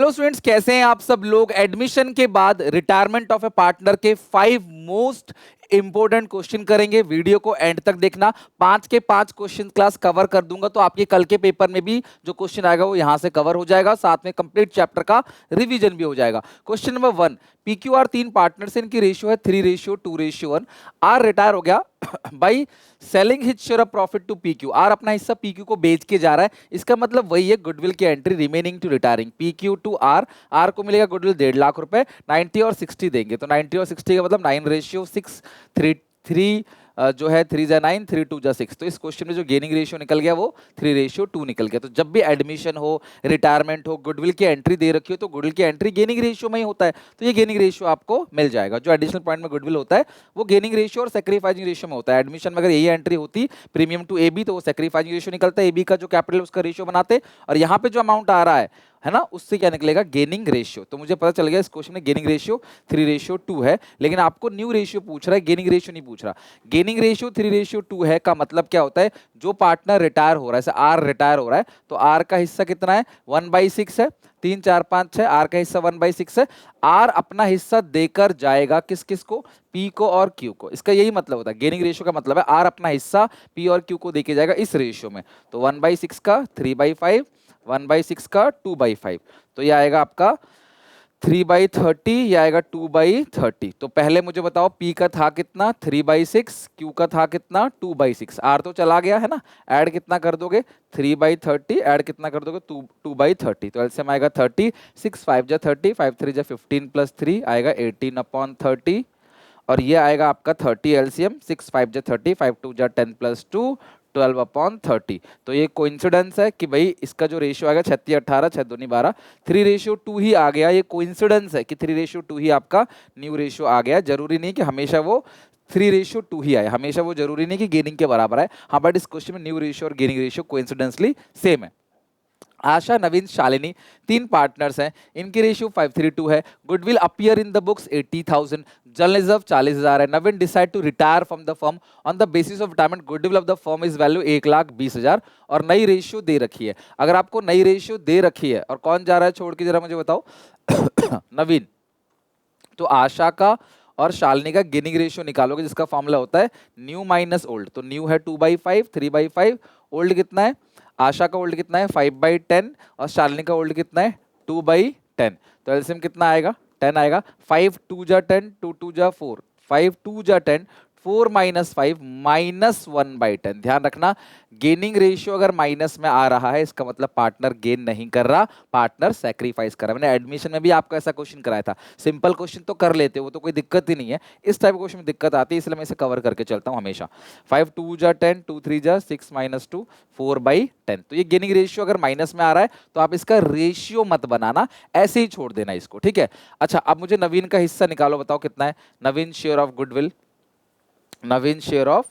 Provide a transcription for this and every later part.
Hello students, कैसे हैं आप सब लोग। एडमिशन के बाद रिटायरमेंट ऑफ ए पार्टनर के 5 मोस्ट इंपॉर्टेंट क्वेश्चन करेंगे। वीडियो को एंड तक देखना। 5 के 5 क्वेश्चन क्लास कवर कर दूंगा, तो आपके कल के पेपर में भी जो क्वेश्चन आएगा वो यहां से कवर हो जाएगा, साथ में कंप्लीट चैप्टर का रिवीजन भी हो जाएगा। क्वेश्चन नंबर 1, पीक्यूआर 3 पार्टनर्स, इनकी रेशियो है 3:2:1। आर रिटायर हो गया by selling his share of profit to PQ. R अपना हिस्सा पीक्यू को बेच के जा रहा है, इसका मतलब वही है गुडविल की entry remaining to retiring PQ to R. R को मिलेगा गुडविल 1.5 लाख रुपए। 90 और 60 देंगे, तो 90 और 60 का मतलब 9:6 3 जो है 3 9 3 2 6। तो इस क्वेश्चन में जो गेनिंग रेशियो निकल गया वो 3:2 निकल गया। तो जब भी एडमिशन हो, रिटायरमेंट हो, गुडविल की एंट्री दे रखी हो, तो गुडविल की एंट्री गेनिंग रेशियो में ही होता है, तो ये गेनिंग रेशियो आपको मिल जाएगा। जो एडिशनल पॉइंट में गुडविल होता है वो गेनिंग रेशियो और सेक्रीफाइसिंग रेशियो में होता है। एडमिशन में अगर यही एंट्री होती प्रीमियम टू एबी, तो वो सेक्रीफाइसिंग रेशियो निकलता है, एबी का जो कैपिटल उसका रेशियो बनाते, और यहाँ पे जो अमाउंट आ रहा है ना, उससे क्या निकलेगा, गेनिंग रेशियो। तो मुझे पता चल गया इस क्वेश्चन में गेनिंग रेशियो 3:2 है, लेकिन आपको न्यू रेशियो पूछ रहा है, गेनिंग रेशियो नहीं पूछ रहा। गेनिंग रेशियो 3:2 है का मतलब क्या होता है, जो पार्टनर रिटायर हो रहा है, जैसे आर रिटायर हो रहा है, तो आर का हिस्सा कितना है, 1/6 है। 3 4 5 6, आर का हिस्सा 1/6 है। आर अपना हिस्सा देकर जाएगा किस किस को, पी को और क्यू को। इसका यही मतलब होता है, गेनिंग रेशियो का मतलब है आर अपना हिस्सा पी और क्यू को देके जाएगा इस रेशियो में। तो 1/6 का 3/5, 1/6 का 2/5, तो ये आएगा आपका 3/30, ये आएगा 2/30। तो पहले मुझे बताओ पी का था कितना, 3/6, क्यू का था कितना, 2/6। आर तो चला गया है ना, ऐड कितना कर दोगे, 3/30, ऐड कितना कर दोगे, 2/30। तो एलसीएम आएगा 30, 6 5 जा 30, 5 3 जा 15 प्लस 3 आएगा 18/30, और ये आएगा आपका 30 एलसीएम, 6 5 जा 30, 5 2 जा 10 प्लस 2 12/30। तो ये कोइंसिडेंस है कि भाई इसका जो रेशियो आएगा 36 18, 6 2 12, 3:2 ही आ गया। ये कोइंसिडेंस है कि 3:2 ही आपका न्यू रेशियो आ गया। जरूरी नहीं कि हमेशा वो 3:2 ही आए, हमेशा वो जरूरी नहीं कि गेनिंग के बराबर आए। हाँ, बट इस क्वेश्चन में न्यू रेशियो और गेनिंग रेशियो कोइंसिडेंसली सेम है। आशा, नवीन, शालिनी 3 पार्टनर्स हैं, इनकी रेशियो 5:2 है। Goodwill appear in the books 80,000, general reserve 40,000 है। Naveen decide to retire from the firm on the basis of retirement goodwill of the firm is value 1,20,000, और नई ratio दे रखी है। अगर आपको नई रेशियो दे रखी है और कौन जा रहा है छोड़ के, जरा मुझे बताओ नवीन, तो आशा का और शालिनी का गेनिंग रेशियो निकालोगे, जिसका फॉर्मूला होता है न्यू माइनस ओल्ड। तो न्यू है 2/5, 3/5, ओल्ड कितना है, आशा का ओल्ड कितना है 5/10, और शालिनी का ओल्ड कितना है 2/10। तो एलसीएम कितना आएगा, 10 आएगा। 5 2 जा 10, 2 2 जा 4, 5 2 जा 10, 4 - 5 -1/10। ध्यान रखना, गेनिंग रेशियो अगर माइनस में आ रहा है, इसका मतलब पार्टनर गेन नहीं कर रहा, पार्टनर सैक्रिफाइस कर रहा है। मैंने एडमिशन में भी आपको ऐसा क्वेश्चन कराया था। सिंपल क्वेश्चन तो कर लेते हो, तो कोई दिक्कत ही नहीं है। इस टाइप क्वेश्चन में दिक्कत आती है, इसलिए मैं इसे कवर करके चलता हूं हमेशा। 5 2 जा 10, 2 3 जा 6 - 2, 4/10। तो ये गेनिंग रेशियो अगर माइनस में आ रहा है, तो आप इसका रेशियो मत बनाना, ऐसे ही छोड़ देना इसको, ठीक है। अच्छा, अब मुझे नवीन का हिस्सा निकालो, बताओ कितना है। Naveen share of goodwill, Naveen share of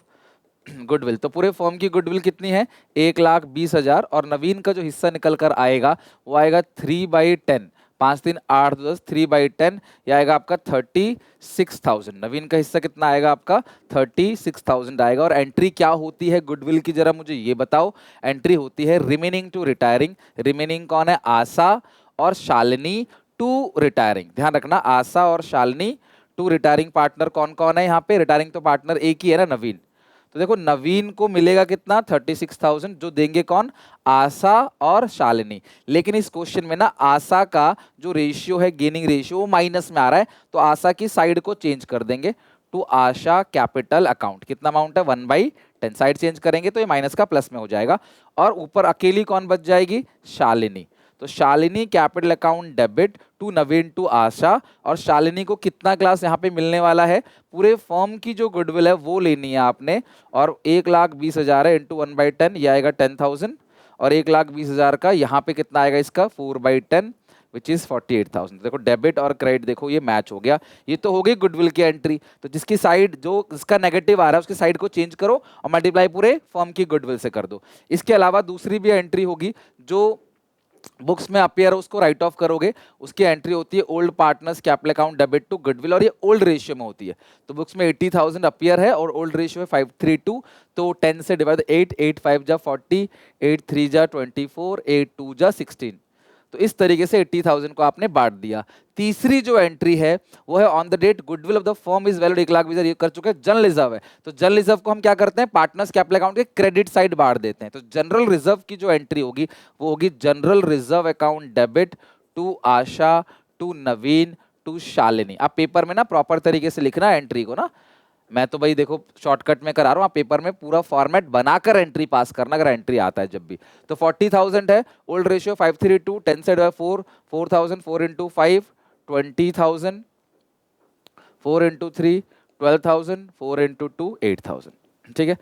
goodwill, तो पूरे फॉर्म की गुडविल कितनी है, 1,20,000, और नवीन का जो हिस्सा निकल कर आएगा वो आएगा 3/10, 5 3 8 10, 3/10, यह आएगा आपका 36,000। नवीन का हिस्सा कितना आएगा आपका 36,000 आएगा। और एंट्री क्या होती है गुडविल की, जरा मुझे ये बताओ। एंट्री होती है रिमेनिंग टू रिटायरिंग। रिमेनिंग कौन है, आशा और शालिनी टू रिटायरिंग। ध्यान रखना, आशा और शालिनी टू रिटायरिंग पार्टनर कौन कौन है यहाँ पे, रिटायरिंग तो पार्टनर एक ही है ना, नवीन। तो देखो नवीन को मिलेगा कितना 36,000, जो देंगे कौन, आशा और शालिनी। लेकिन इस क्वेश्चन में ना आशा का जो रेशियो है, गेनिंग रेशियो, वो माइनस में आ रहा है, तो आशा की साइड को चेंज कर देंगे टू आशा कैपिटल अकाउंट। कितना अमाउंट है, 1/10, साइड चेंज करेंगे तो ये माइनस का प्लस में हो जाएगा। और ऊपर अकेली कौन बच जाएगी, शालिनी। तो Shalini capital account debit to Naveen to Asha. और शालिनी को कितना क्लास यहाँ पे मिलने वाला है, पूरे फर्म की जो गुडविल है वो लेनी है आपने, और 1,20,000 है इंटू 1/10, ये आएगा 10,000, और 1,20,000 का यहाँ पे कितना आएगा इसका 4/10, विच इज 48,000। देखो डेबिट और क्रेडिट, देखो ये मैच हो गया। ये तो हो गई गुडविल की एंट्री। तो जिसकी साइड, जो जिसका नेगेटिव आ रहा है उसकी साइड को चेंज करो और मल्टीप्लाई पूरे फर्म की गुडविल से कर दो। इसके अलावा दूसरी भी एंट्री होगी जो बुक्स में अपीयर, उसको राइट ऑफ करोगे। उसकी एंट्री होती है old partners capital account debit to goodwill, और ये ओल्ड रेशियो में होती है। तो बुक्स में 80,000 अपीयर है और ओल्ड रेशियो है 5:3:2। तो 10 से डिवाइड 8, 8 5 जा 40, 8 3 जा 24, 8 2 जा 16। तो इस तरीके से 80,000 को आपने बांट दिया। तीसरी जो एंट्री है वो है on the date goodwill of the firm is valued 1,20,000, ये कर चुके हैं। जनरल रिजर्व है तो जनरल रिजर्व को हम क्या करते हैं, पार्टनर्स कैपिटल अकाउंट के क्रेडिट साइड बांट देते हैं। तो जनरल रिजर्व की जो एंट्री होगी वो होगी general reserve account debit to Asha, to Naveen, to Shalini. आप पेपर में ना प्रॉपर तरीके से लिखना एंट्री को ना, मैं तो भाई देखो शॉर्टकट में करा रहा हूँ, आप पेपर में पूरा फॉर्मेट बनाकर एंट्री पास करना अगर एंट्री आता है जब भी। तो 40,000 है, ओल्ड रेशियो 532, 10 से डिवाइड 4, 4,000, 4 इंटू 5 20,000, 4 इंटू 3 12,000, 4 इंटू 2 8,000। ठीक है,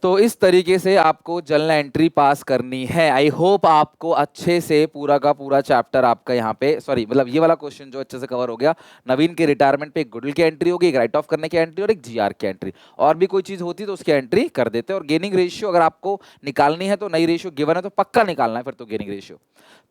तो इस तरीके से आपको जनरल एंट्री पास करनी है। आई होप आपको अच्छे से पूरा का पूरा चैप्टर आपका यहाँ पे, सॉरी मतलब ये वाला क्वेश्चन जो अच्छे से कवर हो गया। नवीन के रिटायरमेंट पे एक गुडविल की एंट्री होगी, एक राइट ऑफ करने की एंट्री और एक जीआर की एंट्री। और भी कोई चीज होती तो उसकी एंट्री कर देते। और गेनिंग रेशियो अगर आपको निकालनी है तो नई रेशियो गिवन है तो पक्का निकालना है फिर तो gaining ratio.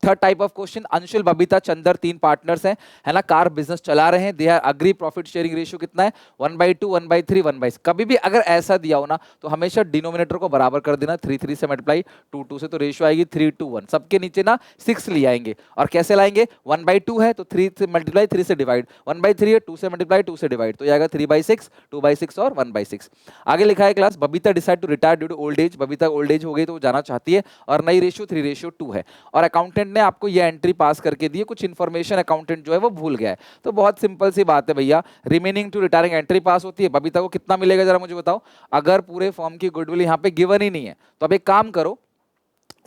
Third type of question, Anshul, Babita, Chander 3 partners हैं, है ना, कार बिजनेस चला रहे हैं। They are agree profit sharing ratio कितना है, 1/2, 1/3, 1/6। कभी भी अगर ऐसा दिया हो ना तो हमेशा डिनोमिनेटर को बराबर कर देना, 3 3 से मल्टीप्लाई 2 2 से, तो रेशियो आएगी 3:1। सबके नीचे ना 6 ले आएंगे। और कैसे लाएंगे, 1/2 है तो 3 से मल्टीप्लाई 3 से डिवाइड, 1/3 है 2 से मल्टीप्लाई 2 से डिवाइड, तो आएगा 3/6, 2/6 और 1/6। आगे लिखा है class, Babita decide to retire due to old age. Babita old age हो गई तो वो जाना चाहती है और नई रेशियो 3:2 है। और अकाउंटेंट ने आपको ये एंट्री पास करके दी है, कुछ इन्फॉर्मेशन अकाउंटेंट जो है वो भूल गया है। तो बहुत सिंपल सी बात है भैया, रिमेनिंग टू रिटायरिंग एंट्री पास होती है। बबीता को कितना मिलेगा जरा मुझे बताओ, अगर पूरे फॉर्म की गुडविल यहाँ पे गिवन ही नहीं है तो अब एक काम करो,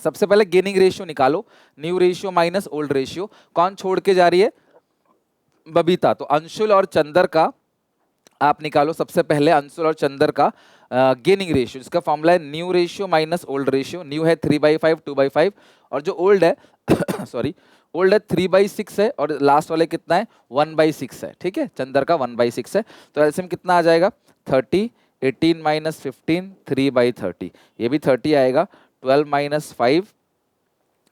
सबसे पहले गेनिंग रेशियो निकालो, new ratio minus old ratio. कौन छोड़ के जा रही है, बबीता। तो अंशुल और चंदर का आप निकालो सबसे पहले, अंशुल और चंदर का गेनिंग रेशियो, जिसका फॉर्मूला है new ratio minus old ratio. New है 3/5, 2/5, और जो ओल्ड है सॉरी ओल्ड है 3/6 है, और लास्ट वाले कितना है 1/6 है। ठीक है, चंदर का 1/6 है। तो एलसीएम कितना आ जाएगा 30, 18 माइनस 15, 3/30, ये भी 30 आएगा, 12 माइनस 5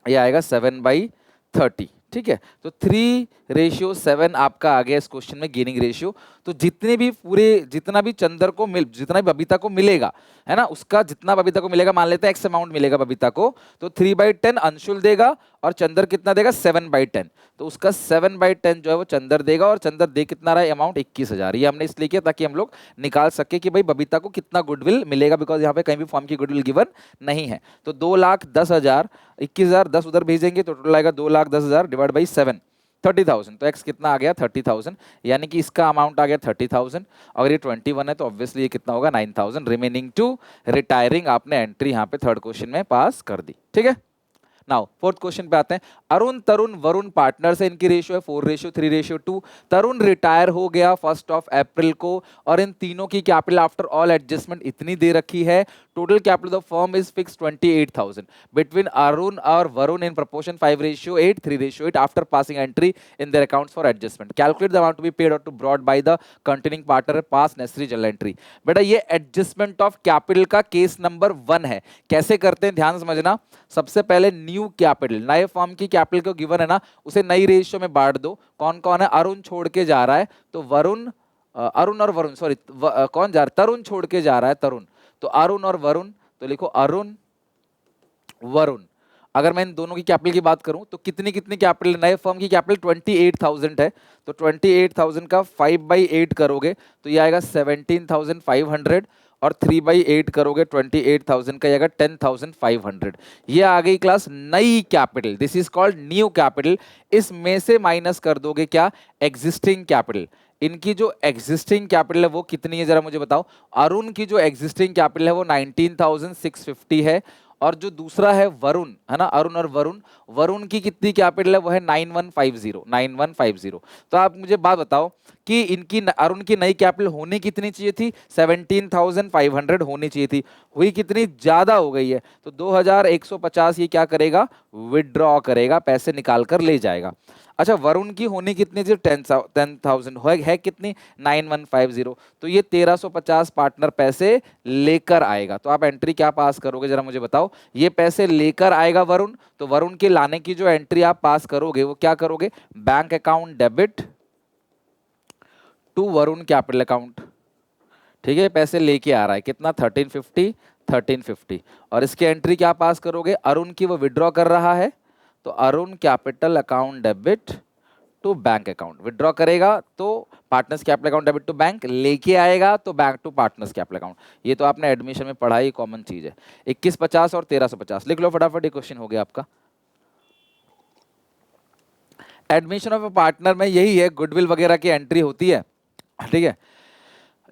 ये आएगा 7/30। ठीक है, तो 3:7 आपका आ गया इस क्वेश्चन में गेनिंग रेशियो। तो जितने भी पूरे, जितना भी चंदर को जितना भी बबीता को मिलेगा, है ना, उसका जितना बबीता को मिलेगा, मान लेते हैं एक्स अमाउंट मिलेगा बबीता को, तो 3/10 अंशुल देगा और चंदर कितना देगा 7/10। तो उसका 7/10 जो है वो चंदर देगा, और चंदर दे कितना रहा है अमाउंट 21,000। ये हमने इसलिए किया ताकि हम लोग निकाल सके कि भाई बबीता को कितना गुडविल मिलेगा, बिकॉज यहाँ पे कहीं भी फॉर्म की गुडविल गिवन नहीं है। तो 2,10,000, 21,000 10 उधर भेजेंगे तो टोटल आएगा 2,10,000 डिवाइड बाई 7, 30,000। तो एक्स कितना आ गया 30,000, यानी कि इसका अमाउंट आ गया 30,000। अगर ये 21 है तो ऑब्वियसली ये कितना होगा 9,000। रिमेनिंग टू रिटायरिंग आपने एंट्री यहाँ पे थर्ड क्वेश्चन में पास कर दी। ठीक है, नाउ फोर्थ क्वेश्चन पे आते हैं। अरुण, तरुण, वरुण पार्टनर्स है, इनकी रेशियो है 4:3:2। तरुण रिटायर हो गया 1 अप्रैल को, और इन तीनों की कैपिटल आफ्टर ऑल एडजस्टमेंट इतनी दे रखी है। Total capital of firm is fix 28,000 between Arun और Varun in proportion 5:8, 3:8 after passing entry in their accounts for adjustment. Calculate the amount to be paid और to brought by the continuing partner pass necessary general entry. बेटा ये adjustment of capital का case number 1 है। कैसे करते हैं ध्यान समझना। सबसे पहले न्यू कैपिटल, नए फॉर्म की कैपिटल को गिवन है ना, उसे नई रेशियो में बांट दो। कौन कौन है, अरुण छोड़ के जा रहा है तो वरुण, अरुण और वरुण, सॉरी कौन जा रहा है, तरुण छोड़ के जा रहा है, तरुण, तो अरुण और वरुण, तो लिखो अरुण वरुण। अगर मैं इन दोनों की कैपिटल की बात करूं तो कितनी कितनी कैपिटल, नए फर्म की कैपिटल 28,000 है, तो 28,000 का 5/8 करोगे तो ये आएगा 17,500, और 3/8 करोगे 28,000 का आएगा 10,500। ये आ गई क्लास नई capital, this is called new capital. इसमें से माइनस कर दोगे क्या, एग्जिस्टिंग कैपिटल। इनकी जो एग्जिस्टिंग कैपिटल है वो कितनी है जरा मुझे बताओ। अरुण की जो एग्जिस्टिंग कैपिटल है वो 19,650 है, और जो दूसरा है वरुण, है ना, अरुण और वरुण, वरुण की कितनी कैपिटल है वो है 9150, 9150। तो आप मुझे बात बताओ कि इनकी, अरुण की नई कैपिटल होनी कितनी चाहिए थी, 17,500 होनी चाहिए थी, हुई कितनी, ज्यादा हो गई है, तो 2,150 ये क्या करेगा, विड्रॉ करेगा, पैसे निकाल कर ले जाएगा। अच्छा, वरुण की होनी कितनी थी, 10,000 है कितनी, 9150, तो ये 1,350 पार्टनर पैसे लेकर आएगा। तो आप एंट्री क्या पास करोगे जरा मुझे बताओ। ये पैसे लेकर आएगा वरुण, तो वरुण के लाने की जो एंट्री आप पास करोगे वो क्या करोगे, bank account debit to Varun capital account. ठीक है, पैसे लेके आ रहा है कितना, 1350, 1350, और इसकी एंट्री क्या पास करोगे, अरुण की वो विड्रॉ कर रहा है तो Arun capital account debit to bank account, withdraw करेगा तो partners capital account debit to bank, लेके आएगा तो bank to partners capital account. ये तो आपने एडमिशन में पढ़ा ही, कॉमन चीज है। 2150 और 1350 लिख लो फटाफट, ये क्वेश्चन हो गया आपका। एडमिशन ऑफ अ पार्टनर में यही है, गुडविल वगैरह की एंट्री होती है, ठीक है।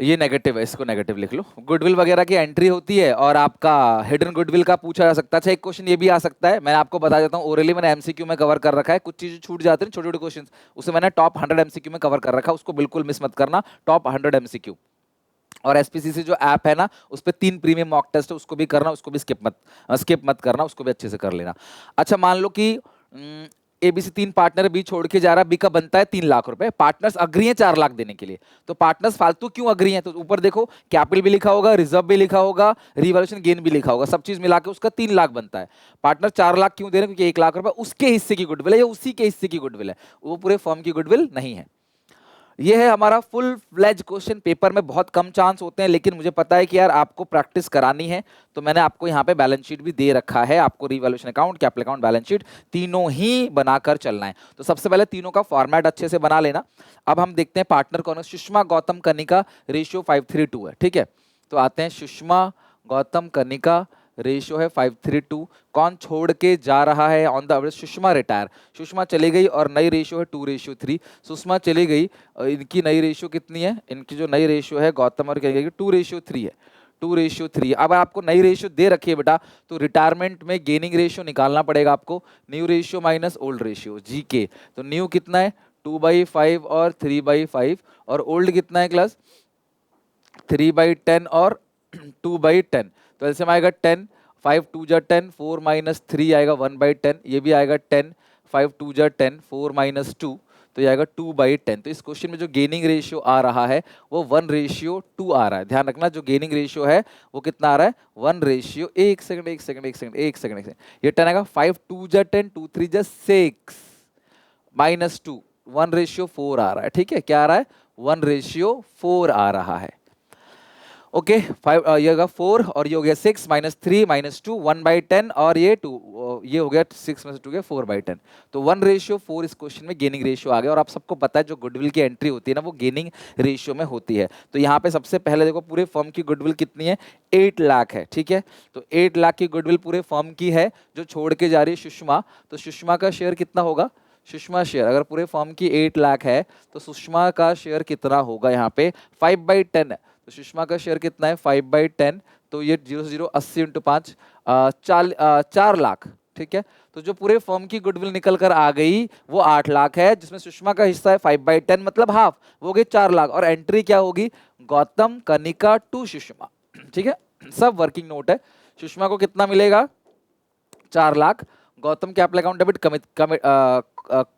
ये नेगेटिव है, इसको नेगेटिव लिख लो। गुडविल वगैरह की एंट्री होती है और आपका हिडन गुडविल का पूछा जा सकता है। अच्छा, एक क्वेश्चन ये भी आ सकता है, मैं आपको बता देता हूँ, ओरली मैंने एमसीक्यू में कवर कर रखा है, कुछ चीजें छूट जाती हैं, छोटे छोटे क्वेश्चन, उसे मैंने टॉप 100 एमसीक्यू में कवर कर रखा है, उसको बिल्कुल मिस मत करना, टॉप 100 एमसीक्यू। और एसपीसीसी जो ऐप है ना, उस पर 3 प्रीमियम मॉक टेस्ट है, उसको भी करना, उसको भी स्किप मत करना, उसको भी अच्छे से कर लेना। अच्छा, मान लो कि एबीसी 3 पार्टनर बी छोड़ के जा रहा, बी का बनता है 3 लाख रुपए, पार्टनर्स अग्री हैं 4 लाख देने के लिए, तो पार्टनर्स फालतू क्यों अग्री हैं? तो ऊपर देखो, कैपिटल भी लिखा होगा, रिजर्व भी लिखा होगा, रिवैल्यूएशन गेन भी लिखा होगा, सब चीज मिला के उसका 3 लाख बनता है। पार्टनर 4 लाख क्यों दे रहे हैं? क्योंकि 1 लाख रुपए उसके हिस्से की गुडविल है या उसी के हिस्से की गुडविल है, वो पूरे फर्म की गुडविल नहीं है। ये है हमारा फुल फ्लेज क्वेश्चन। पेपर में बहुत कम चांस होते हैं, लेकिन मुझे पता है कि यार आपको प्रैक्टिस करानी है, तो मैंने आपको यहाँ पे बैलेंस शीट भी दे रखा है, आपको revaluation account, capital account, balance sheet तीनों ही बनाकर चलना है। तो सबसे पहले तीनों का फॉर्मेट अच्छे से बना लेना। अब हम देखते हैं पार्टनर कौन है। सुषमा गौतम कनिका, रेशियो 532 है, ठीक है। तो आते हैं, सुषमा गौतम कनिका, रेशियो है 532। कौन छोड़ के जा रहा है on the average? Sushma retire, Sushma चली गई और नई रेशियो है 2:3। सुषमा चली गई, इनकी नई रेशियो कितनी है? इनकी जो नई रेशियो है गौतम और कनिका की 2:3 है, 2:3। अब आपको नई रेशियो दे रखी है बेटा, तो रिटायरमेंट में गेनिंग रेशियो निकालना पड़ेगा आपको, new ratio minus old ratio, GK. तो न्यू कितना है? 2/5 और 3/5, और ओल्ड कितना है क्लास? 3/10 और 2/10। तो ऐसे में आएगा 10, 5 2 जा 10, 4 माइनस 3 आएगा 1/10, ये भी आएगा 10, 5 2 जा 10, 4 माइनस 2, तो ये आएगा 2/10। तो इस क्वेश्चन में जो गेनिंग रेशियो आ रहा है वो 1:2 आ रहा है। ध्यान रखना, जो गेनिंग रेशियो है वो कितना आ रहा है? 1:, एक सेकंड, ये 10 आएगा, 5 2 जा 10, 2 3 जा 6, माइनस 2, 1:4 आ रहा है, ठीक है। क्या आ रहा है? 1:4 आ रहा है। ओके, 5, ये होगा 4 और ये हो गया 6 माइनस 3 माइनस 2, 1/10, और ये 2, ये हो गया 6 में से 2 गया 4/10। तो 1:4 इस क्वेश्चन में गेनिंग रेशियो आ गया। और आप सबको पता है जो गुडविल की एंट्री होती है ना, वो गेनिंग रेशियो में होती है। तो यहाँ पे सबसे पहले देखो, पूरे फर्म की गुडविल कितनी है? 8 लाख है, ठीक है। तो 8 लाख की गुडविल पूरे फर्म की है, जो छोड़ के जा रही है सुषमा। तो सुषमा का शेयर कितना होगा? सुषमा शेयर, अगर पूरे फर्म की 8 लाख है तो सुषमा का शेयर कितना होगा? यहाँ पे 5/10 है, तो सुषमा का शेयर कितना है? 5/10। तो ये 0 से 0, 80 इंटू 5, 4 लाख, ठीक है। तो जो पूरे फर्म की गुडविल निकल कर आ गई वो 8 लाख है, जिसमें सुषमा का हिस्सा है 5/10, मतलब हाफ, वो हो गई 4 लाख। और एंट्री क्या होगी? गौतम कनिका टू सुषमा, ठीक है। सब वर्किंग नोट है। सुषमा को कितना मिलेगा? 4 lakh. Gautam capital account debit,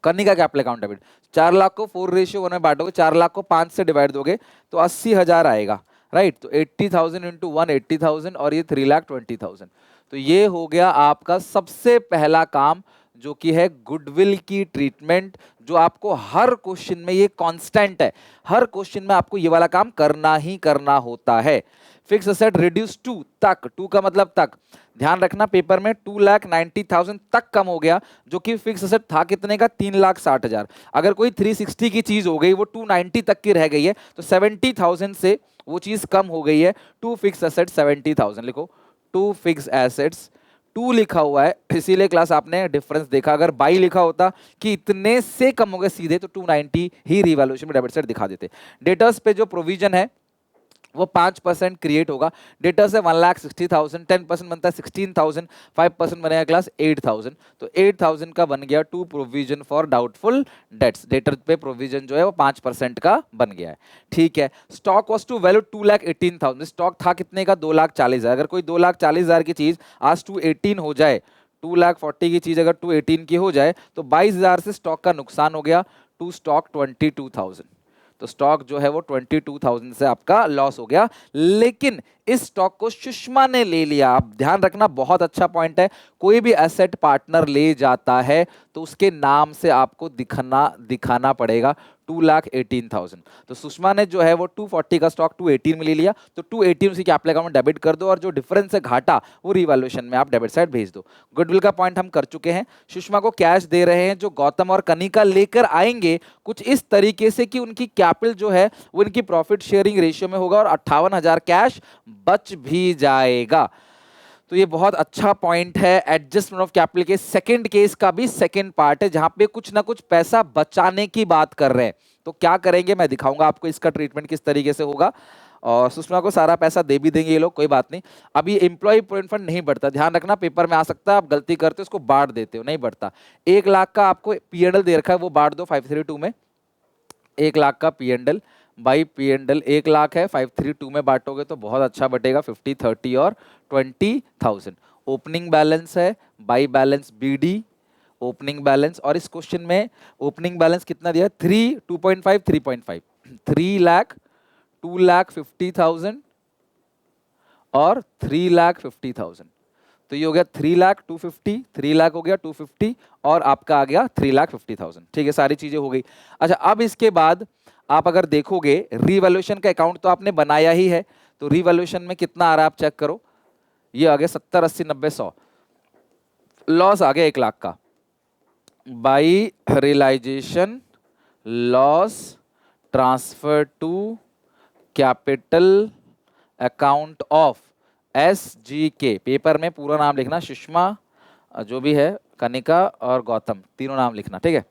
Kanika capital account debit. 4 lakh को 4:1 में बांटोगे, 4 लाख को 5 से डिवाइड दोगे तो 80,000 आएगा, राइट। तो 80,000 इंटू 1 80,000, और ये 3,20,000। तो ये हो गया आपका सबसे पहला काम, जो कि है गुडविल की ट्रीटमेंट, जो आपको हर क्वेश्चन में, ये कांस्टेंट है, हर क्वेश्चन में आपको ये वाला काम करना ही करना होता है। फिक्स असेट रिड्यूस टू तक, टू का मतलब तक, ध्यान रखना पेपर में 2,90,000 तक कम हो गया, जो कि फिक्स असेट था कितने का? 3,60,000। अगर कोई 360 की चीज हो गई, वो 290 तक की रह गई है, तो 70,000 से वो चीज कम हो गई है। टू फिक्स एसेट 70,000 लिखो, टू फिक्स एसेट्स, 2 लिखा हुआ है इसीलिए क्लास आपने डिफरेंस देखा। अगर 22 लिखा होता कि इतने से कम हो गए सीधे, तो 290 ही रिवैल्यूएशन में डेबिट साइड दिखा देते। डेटर्स पे जो प्रोविजन है वो 5% क्रिएट होगा। डेटर्स है 1,60,000, 10% बनता है 16,000, 5% बनेगा क्लास 8,000। तो 8,000 का बन गया to provision for doubtful debts. Debtor पे प्रोविजन जो है वो 5% का बन गया है, ठीक है। Stock was to value 2,18,000, stock था कितने का? 2,40,000। अगर कोई 2,40,000 की चीज आज 218 हो जाए, 2,40,000 की चीज अगर 218 की हो जाए, तो 22,000 से स्टॉक का नुकसान हो गया, टू स्टॉक 22,000। तो स्टॉक जो है वो 22,000 से आपका लॉस हो गया। लेकिन इस स्टॉक को सुषमा ने ले लिया। अब ध्यान रखना, बहुत अच्छा पॉइंट है, कोई भी एसेट पार्टनर ले जाता है तो उसके नाम से आपको दिखाना पड़ेगा 2,18,000। तो सुषमा ने जो है वो 240 का स्टॉक 218 में ले लिया, तो 218 उसी के एप्लाई अकाउंट में डेबिट कर दो, और जो डिफरेंस है घाटा वो रिवैल्यूएशन में आप डेबिट साइड भेज दो। गुडविल का पॉइंट हम कर चुके हैं। सुषमा को कैश दे रहे हैं जो गौतम और कनिका लेकर आएंगे कुछ इस तरीके से कि उनकी कैपिटल जो है वो इनकी प्रॉफिट शेयरिंग रेशियो में होगा और 58,000 कैश बच भी जाएगा। तो ये बहुत अच्छा पॉइंट है। एडजस्टमेंट ऑफ कैपिटल के सेकंड केस का भी सेकंड पार्ट है जहां पे कुछ ना कुछ पैसा बचाने की बात कर रहे हैं। तो क्या करेंगे मैं दिखाऊंगा आपको, इसका ट्रीटमेंट किस तरीके से होगा। और सुषमा को सारा पैसा दे भी देंगे ये लोग, कोई बात नहीं। अब ये एम्प्लॉय प्रोविडेंट फंड नहीं बढ़ता, ध्यान रखना, पेपर में आ सकता है, आप गलती करते हो उसको बांट देते हो, नहीं बढ़ता। 1 लाख का आपको पीएनएल दे रखा है, वो बांट दो 532 में। 1 लाख का पीएनएल बाई पीएनएल 1 लाख है, 532 में बांटोगे तो बहुत अच्छा बटेगा, 50, 30 और 20,000। ओपनिंग बैलेंस है by balance BD opening balance, और इस क्वेश्चन में ओपनिंग बैलेंस कितना दिया है 2.5 3.5 3 लाख 2,50,000 और 3,50,000। तो ये हो गया 3,250, 3 लाख हो गया 250 और आपका आ गया 3,50,000। ठीक है, सारी चीजें हो गई। अच्छा, अब इसके बाद आप अगर देखोगे रीवैल्यूएशन का अकाउंट तो आपने बनाया ही है, तो रीवैल्यूएशन में कितना आ रहा है आप चेक करो। ये आ गया 70, 80, 90, 100, लॉस आ गया 1 लाख का by realisation loss transfer to capital account of SGK। Paper में पूरा नाम लिखना, सुषमा जो भी है, कनिका और गौतम, तीनों नाम लिखना, ठीक है।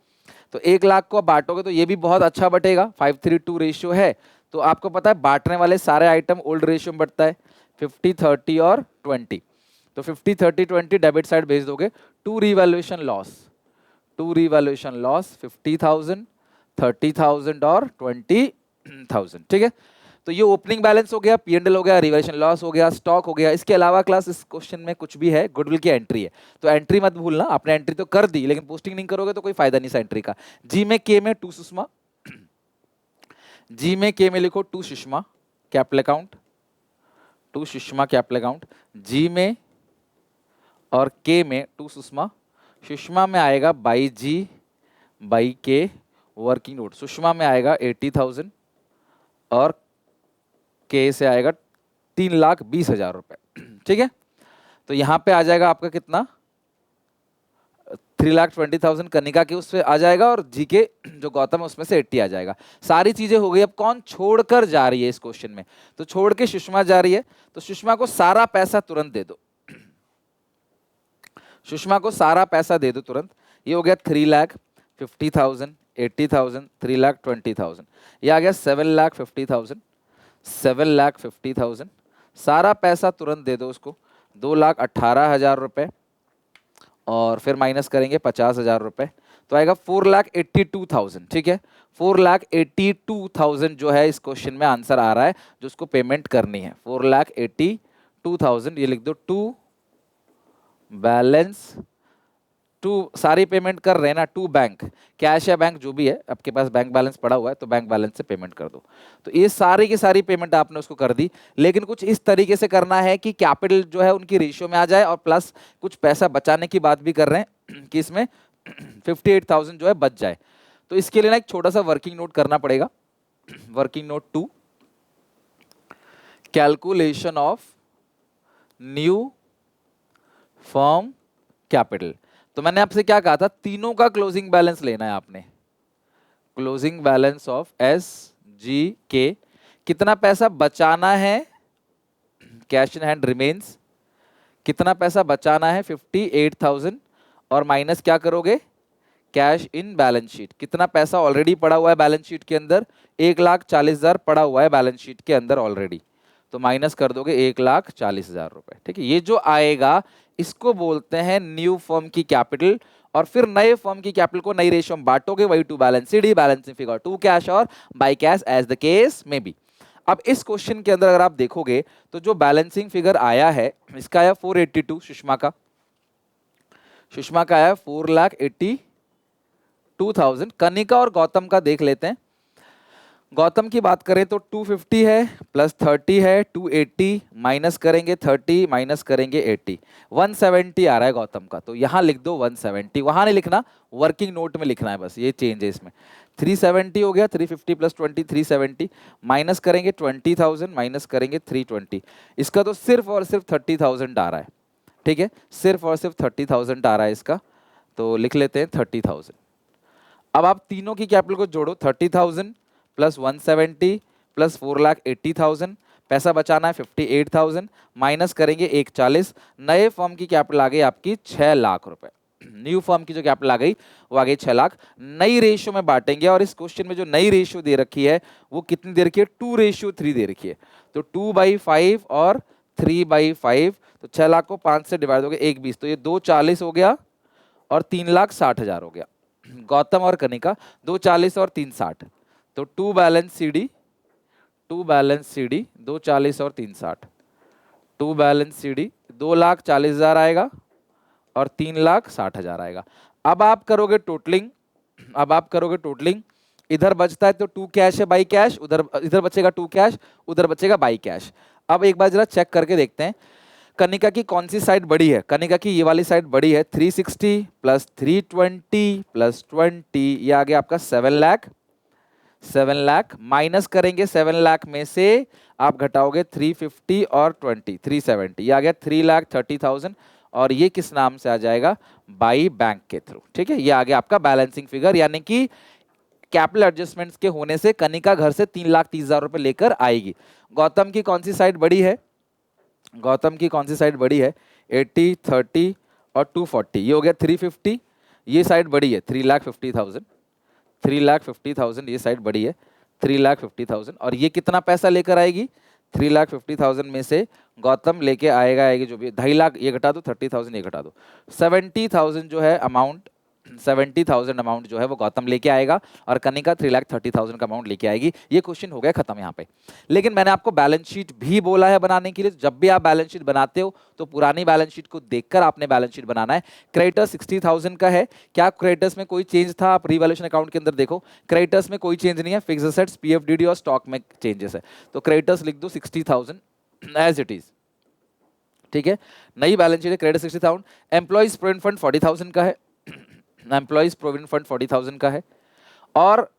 तो 1 लाख को बांटोगे तो ये भी बहुत अच्छा बटेगा, 532 रेशियो है। तो आपको पता है बांटने वाले सारे आइटम ओल्ड रेशियो में बढ़ता है, 50, 30 और 20। तो 50, 30, 20 डेबिट साइड भेज दोगे। टू रिवैल्यूएशन लॉस 50,000, 30,000 और 20,000, ठीक है। तो ये ओपनिंग बैलेंस हो गया, पीएनएल हो गया, रिवैल्यूएशन लॉस हो गया, स्टॉक हो गया। इसके अलावा क्लास इस क्वेश्चन में कुछ भी है, गुडविल की एंट्री है, तो एंट्री मत भूलना। आपने एंट्री तो कर दी लेकिन पोस्टिंग नहीं करोगे तो कोई फायदा नहीं इस एंट्री का। जी में के में 2 सुषमा, जी में के में लिखो 2 Sushma capital account, 2 Sushma capital account, G में और के में 2 सुषमा। सुषमा में आएगा by G by K working note, Sushma में आएगा 80,000 और के से आएगा 3,20,000 रुपए, ठीक है। तो यहां पे आ जाएगा आपका कितना 3,20,000 कनिका के उससे आ जाएगा, और जी के जो गौतम है उसमें से 80 आ जाएगा। सारी चीजें हो गई। अब कौन छोड़कर जा रही है इस क्वेश्चन में, तो छोड़ के सुषमा जा रही है, तो सुषमा को सारा पैसा तुरंत दे दो, सुषमा को सारा पैसा दे दो तुरंत। ये हो गया 3,50,000, 80,000, 3,20,000, ये आ गया 7,50,000, 7,50,000। सारा पैसा तुरंत दे दो उसको, 2,18,000 रुपए, और फिर माइनस करेंगे 50,000 रुपए, तो आएगा 4,82,000, ठीक है। 4,82,000 जो है इस क्वेश्चन में आंसर आ रहा है जो उसको पेमेंट करनी है, 4,82,000। ये लिख दो टू बैलेंस, टू सारी पेमेंट कर रहे हैं ना, टू बैंक, कैश या बैंक जो भी है, आपके पास बैंक बैलेंस पड़ा हुआ है तो बैंक बैलेंस से पेमेंट कर दो। तो ये सारी की सारी पेमेंट आपने उसको कर दी, लेकिन कुछ इस तरीके से करना है कि कैपिटल जो है उनकी रेशियो में आ जाए, और प्लस कुछ पैसा बचाने की बात भी कर रहे हैं कि इसमें 58,000 जो है बच जाए। तो इसके लिए ना एक छोटा सा वर्किंग नोट करना पड़ेगा। Working note 2, calculation of new firm capital. तो मैंने आपसे क्या कहा था, तीनों का क्लोजिंग बैलेंस लेना है आपने। क्लोजिंग बैलेंस ऑफ SGK, कितना पैसा बचाना है, कैश इन हैंड रिमेन्स, कितना पैसा बचाना है 58,000, और माइनस क्या करोगे, कैश इन बैलेंस शीट, कितना पैसा ऑलरेडी पड़ा हुआ है बैलेंस शीट के अंदर, 1,40,000 पड़ा हुआ है बैलेंस शीट के अंदर ऑलरेडी, तो माइनस कर दोगे 1,40,000 रुपए, ठीक है। ये जो आएगा इसको बोलते हैं न्यू फर्म की कैपिटल, और फिर नए फर्म की कैपिटल को नई रेशियो में बांटोगे, वही to balance the balancing figure to cash और by cash as the case में बी। अब इस क्वेश्चन के अंदर अगर आप देखोगे तो जो बैलेंसिंग फिगर आया है इसका आया 482, सुषमा का आया 4,82,000। कनिका और गौतम का देख लेते हैं। गौतम की बात करें तो 250 है प्लस 30 है 280 माइनस करेंगे 30 माइनस करेंगे 80 170 आ रहा है गौतम का, तो यहाँ लिख दो 170, वहां नहीं लिखना, वर्किंग नोट में लिखना है, बस ये चेंज है इसमें। 370 हो गया, 350 प्लस 20 370, माइनस करेंगे 20,000 माइनस करेंगे 320, इसका तो सिर्फ और सिर्फ 30,000 आ रहा है, ठीक है, सिर्फ और सिर्फ 30,000 आ रहा है इसका, तो लिख लेते हैं 30,000। अब आप तीनों की कैपिटल को जोड़ो, 30,000 प्लस 170 प्लस 4,80,000, पैसा बचाना है 58,000, माइनस करेंगे 140, नए फर्म की कैपिटल आ गई आपकी 6 लाख रुपए। न्यू फर्म की जो कैपिटल आ गई वो आ गई 6 लाख। नई रेशियो में बांटेंगे, और इस क्वेश्चन में जो नई रेशियो दे रखी है वो कितनी दे रखी है, 2:3 दे रखी है, तो 2/5 और 3/5, तो 6 लाख को 5 से डिवाइड हो गया 1/20, तो ये 240 हो गया और 3,60,000 हो गया। गौतम और कनिका 240 और 360, तो 2 बैलेंस सीडी 240 और 360, 2 बैलेंस सीडी 2,40,000 आएगा और 3,60,000 आएगा। अब आप करोगे टोटलिंग, इधर बचता है तो 2 कैश है बाई कैश, इधर बचेगा 2 कैश, उधर बचेगा बाई कैश। अब एक बार जरा चेक करके देखते हैं कनिका की कौन सी साइड बड़ी है। कनिका की ये वाली साइड बड़ी है, 360 प्लस 320 प्लस 20, ये आ गया आपका 7 लाख, माइनस करेंगे 7 लाख में से आप घटाओगे 350 और 20 370, ये आ गया 3,30,000, और ये किस नाम से आ जाएगा, बाई बैंक के थ्रू, ठीक है। ये आ गया आपका बैलेंसिंग फिगर, यानी कि कैपिटल एडजस्टमेंट्स के होने से कनिका घर से 3,30,000 रुपए लेकर आएगी। गौतम की कौन सी साइड बड़ी है, 80 30 और 240, ये हो गया 350, ये साइड बड़ी है 3,50,000 ये साइड बड़ी है 3,50,000, और ये कितना पैसा लेकर आएगी, 3,50,000 में से गौतम लेके आएगी जो भी 2.5 लाख, ये घटा दो 30,000, ये घटा दो 70,000 जो है अमाउंट, 70,000 अमाउंट जो है वो गौतम लेके आएगा, और कनिका 3,30,000 का अमाउंट लेके आएगी। ये क्वेश्चन हो गया खत्म यहाँ पे। लेकिन मैंने आपको बैलेंस शीट भी बोला है बनाने के लिए, जब भी आप बैलेंस शीट बनाते हो तो पुरानी बैलेंस शीट को देखकर आपने बैलेंस शीट बनाना है। क्रेडिटर्स 60,000 का है, क्या क्रेडिटर्स में कोई चेंज था, आप रिवैल्यूएशन अकाउंट के अंदर देखो, क्रेडिटर्स में कोई चेंज नहीं है, फिक्स्ड एसेट्स पीएफडीडी और स्टॉक में चेंजेस है, तो क्रेडिटर्स लिख दो 60,000 एज इट इज, ठीक है। नई बैलेंस शीट है, क्रेडिट 60,000, एम्प्लॉइज प्रोविडेंट फंड 40,000 का है, एम्प्लॉइज प्रोविडेंट फंड 40,000 का है, और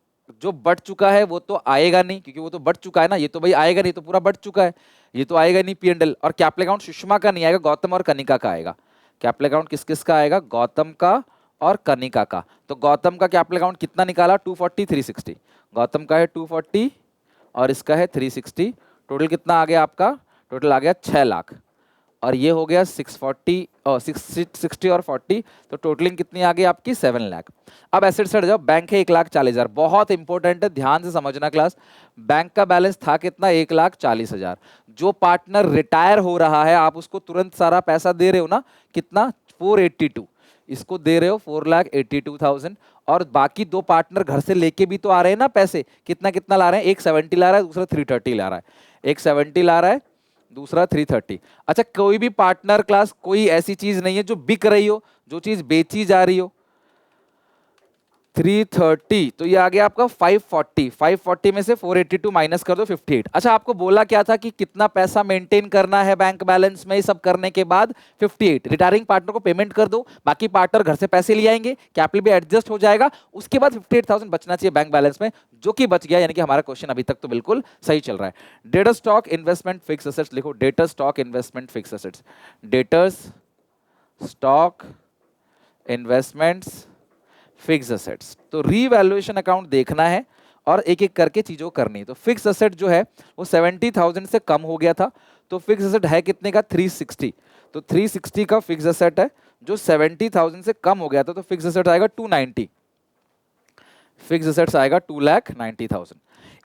जो बढ़ चुका है वो तो आएगा नहीं, क्योंकि वो तो बढ़ चुका है ना, ये तो भाई आएगा नहीं, तो पूरा बढ़ चुका है, ये तो आएगा नहीं P&L। और कैपिटल अकाउंट सुषमा का नहीं आएगा, गौतम और कनिका का आएगा। कैपिटल अकाउंट किस किस का आएगा, गौतम का और कनिका का। तो गौतम का कैपिटल अकाउंट कितना निकाला, 240 360, गौतम का है 240 और इसका है 360, टोटल कितना आ गया आपका, टोटल आ गया 6 लाख, और ये हो गया 640 और 60 और 40, तो टोटलिंग कितनी आ गई आपकी 7 लाख। अब एसेट से हट जाओ, बैंक है 1,40,000, बहुत इंपॉर्टेंट है, ध्यान से समझना क्लास। बैंक का बैलेंस था कितना, 1,40,000। जो पार्टनर रिटायर हो रहा है आप उसको तुरंत सारा पैसा दे रहे हो ना, कितना 482, इसको दे रहे हो 4,82,000, और बाकी दो पार्टनर घर से लेके भी तो आ रहे हैं ना पैसे, कितना कितना ला रहे हैं, एक 70 ला रहा है, दूसरा 330 ला रहा है, एक 70 ला रहा है, दूसरा 330। अच्छा, कोई भी पार्टनर क्लास, कोई ऐसी चीज नहीं है जो बिक रही हो, जो चीज बेची जा रही हो। 330, तो ये आ गया आपका 540, 540 में से 482 माइनस कर दो 58। अच्छा, आपको बोला क्या था कि कितना पैसा मेंटेन करना है बैंक बैलेंस में, सब करने के बाद 58, रिटायरिंग पार्टनर को पेमेंट कर दो, बाकी पार्टनर घर से पैसे ले आएंगे, कैपिटल भी एडजस्ट हो जाएगा, उसके बाद 58,000 बचना चाहिए बैंक बैलेंस में, जो कि बच गया, यानी कि हमारा क्वेश्चन अभी तक तो बिल्कुल सही चल रहा है। Debtor stock investment fix assets लिखो, debtor stock investment fix assets, debtors stock investments fix assets. तो रीवैल्यूएशन अकाउंट देखना है और एक एक करके चीजों करनी है। तो फिक्स एसेट जो है वो 70,000 से कम हो गया था, तो फिक्स एसेट है कितने का, 360, तो 360 का फिक्स एसेट है जो 70,000 से कम हो गया था, तो फिक्स एसेट आएगा 290, फिक्स एसेट्स आएगा 2,90,000।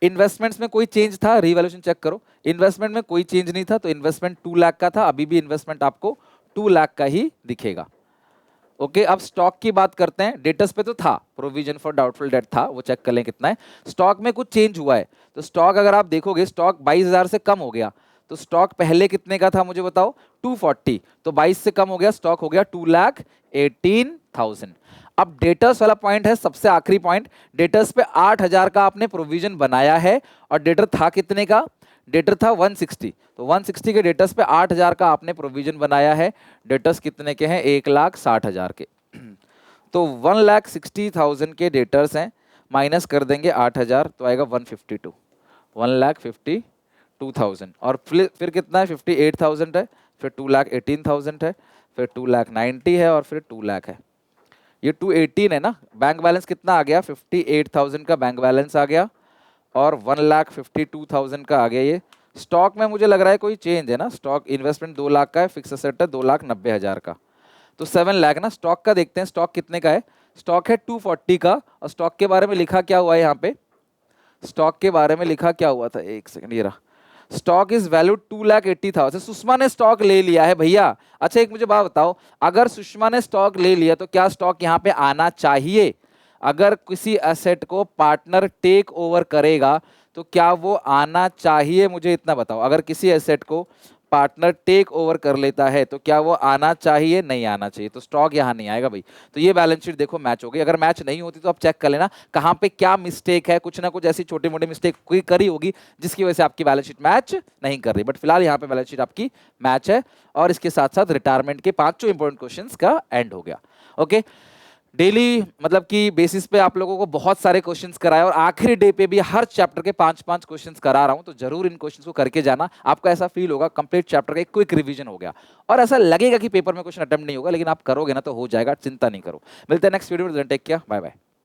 इन्वेस्टमेंट्स में कोई चेंज था, रीवैल्यूएशन चेक करो, इन्वेस्टमेंट में कोई चेंज नहीं था, तो इन्वेस्टमेंट 2 लाख का था, अभी भी इन्वेस्टमेंट आपको 2 लाख का ही दिखेगा। ओके, अब स्टॉक की बात करते हैं। डेटर्स पे तो था, प्रोविजन फॉर डाउटफुल डेट था, वो चेक कर लें कितना है। स्टॉक में कुछ चेंज हुआ है, तो स्टॉक अगर आप देखोगे, स्टॉक 22,000 से कम हो गया, तो स्टॉक पहले कितने का था मुझे बताओ, 240, तो 22 से कम हो गया, स्टॉक हो गया 2,18,000। अब डेटर्स वाला पॉइंट है सबसे आखिरी पॉइंट। डेटर्स पे 8,000 का आपने प्रोविजन बनाया है और डेटर था कितने का? डेटर था 160। तो 160 के डेटर्स पे 8,000 का आपने प्रोविजन बनाया है। डेटर्स कितने के हैं? 1,60,000 के। तो 1,60,000 के डेटर्स हैं, माइनस कर देंगे 8,000 तो आएगा 152, 1,52,000। और फिर कितना है? 58,000 है, फिर 2,18,000 है, फिर 2,90,000 है और फिर 2,00,000 है। ये 218 है ना। बैंक बैलेंस कितना आ गया? 58,000 का बैंक बैलेंस आ गया और 1,52,000 का आ गया। ये स्टॉक में मुझे लग रहा है कोई चेंज है ना। स्टॉक इन्वेस्टमेंट 2 लाख का है, फिक्स एसेट है 2,90,000 का, तो 7 लाख ना। स्टॉक का देखते हैं, स्टॉक कितने का है? स्टॉक है 240 का। और स्टॉक के बारे में लिखा क्या हुआ है यहाँ पे? स्टॉक के बारे में लिखा क्या हुआ था? एक सेकंड, ये रहा। Stock is value 2,80,000। सुषमा ने स्टॉक ले लिया है भैया। अच्छा एक मुझे बात बताओ, अगर सुषमा ने स्टॉक ले लिया तो क्या स्टॉक यहाँ पे आना चाहिए? अगर किसी एसेट को पार्टनर टेक ओवर करेगा तो क्या वो आना चाहिए? मुझे इतना बताओ, अगर किसी एसेट को पार्टनर टेक ओवर कर लेता है तो क्या वो आना चाहिए? नहीं आना चाहिए, तो स्टॉक यहाँ नहीं आएगा भाई। तो ये बैलेंस शीट देखो मैच हो गई। अगर मैच नहीं होती तो आप चेक कर लेना कहाँ पे क्या मिस्टेक है। कुछ ना कुछ ऐसी छोटी मोटी मिस्टेक कोई करी होगी जिसकी वजह से आपकी बैलेंस शीट मैच नहीं कर रही। बट फिलहाल यहाँ पे बैलेंस शीट आपकी मैच है और इसके साथ साथ रिटायरमेंट के 5 इंपॉर्टेंट क्वेश्चन का एंड हो गया। ओके, डेली मतलब कि बेसिस पे आप लोगों को बहुत सारे क्वेश्चंस कराए और आखिरी डे पे भी हर चैप्टर के 5-5 क्वेश्चंस करा रहा हूं, तो जरूर इन क्वेश्चंस को करके जाना। आपको ऐसा फील होगा कंप्लीट चैप्टर का एक क्विक रिवीजन हो गया और ऐसा लगेगा कि पेपर में क्वेश्चन अटेम्प्ट नहीं होगा, लेकिन आप करोगे ना तो हो जाएगा, चिंता नहीं करो। मिलते हैं नेक्स्ट वीडियो में, टेक केयर, बाय बाय।